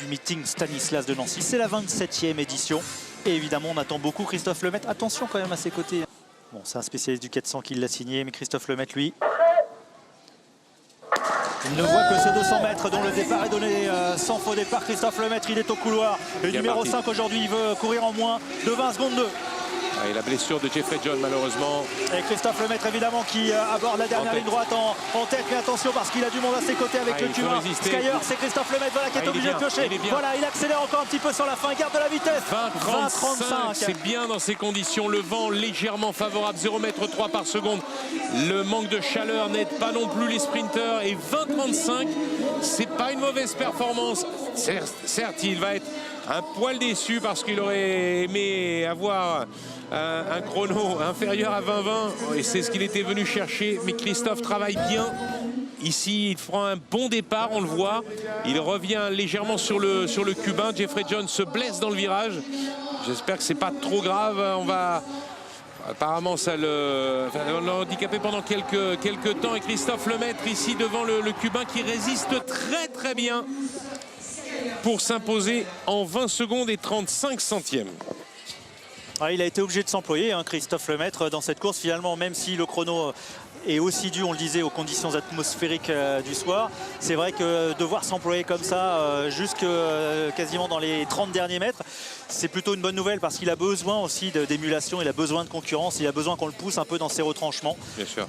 du meeting Stanislas de Nancy. C'est la 27e édition et évidemment on attend beaucoup Christophe Lemaitre. Attention quand même à ses côtés. Bon, c'est un spécialiste du 400 qui l'a signé, mais Christophe Lemaitre, lui, il ne voit que ce 200 mètres dont le départ est donné sans faux départ. Christophe Lemaitre, il est au couloir. Le numéro 5 aujourd'hui, il veut courir en moins de 20 secondes 2. Et la blessure de Jeffrey John malheureusement. Et Christophe Lemaitre évidemment qui aborde la dernière ligne droite en tête. Mais attention parce qu'il a du monde à ses côtés avec le cubain Skyer. C'est Christophe Lemaitre voilà, qui est obligé de piocher. Voilà, il accélère encore un petit peu sur la fin. Il garde de la vitesse. 20-35, c'est bien dans ces conditions. Le vent légèrement favorable, 0,3 m par seconde. Le manque de chaleur n'aide pas non plus les sprinteurs. Et 20-35, c'est pas une mauvaise performance. Certes, il va être un poil déçu parce qu'il aurait aimé avoir un chrono inférieur à 20-20 et c'est ce qu'il était venu chercher. Mais Christophe travaille bien. Ici, il fera un bon départ, on le voit. Il revient légèrement sur le cubain. Jeffrey John se blesse dans le virage. J'espère que c'est pas trop grave. On va... Apparemment, ça l'a handicapé pendant quelques temps. Et Christophe Lemaitre ici devant le cubain qui résiste très bien pour s'imposer en 20 secondes et 35 centièmes. Ah, il a été obligé de s'employer, hein, Christophe Lemaitre, dans cette course. Finalement, même si le chrono est aussi dû, on le disait, aux conditions atmosphériques du soir, c'est vrai que devoir s'employer comme ça jusque quasiment dans les 30 derniers mètres, c'est plutôt une bonne nouvelle parce qu'il a besoin aussi d'émulation, il a besoin de concurrence, il a besoin qu'on le pousse un peu dans ses retranchements. Bien sûr.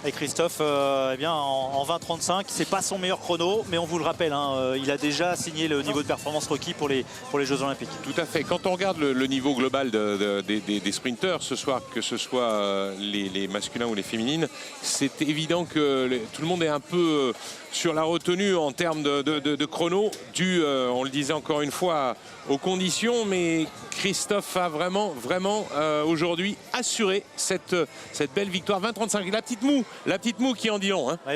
Et Christophe, eh bien, en 20-35, c'est pas son meilleur chrono, mais on vous le rappelle, hein, il a déjà signé le niveau de performance requis pour les Jeux Olympiques. Tout à fait. Quand on regarde le niveau global des sprinteurs ce soir, que ce soit les masculins ou les féminines, c'est évident que tout le monde est un peu sur la retenue en termes de chrono, dû, on le disait encore une fois, aux conditions, mais Christophe a vraiment aujourd'hui assuré cette belle victoire. 20-35, la petite moue qui en dit long. Hein. Ouais.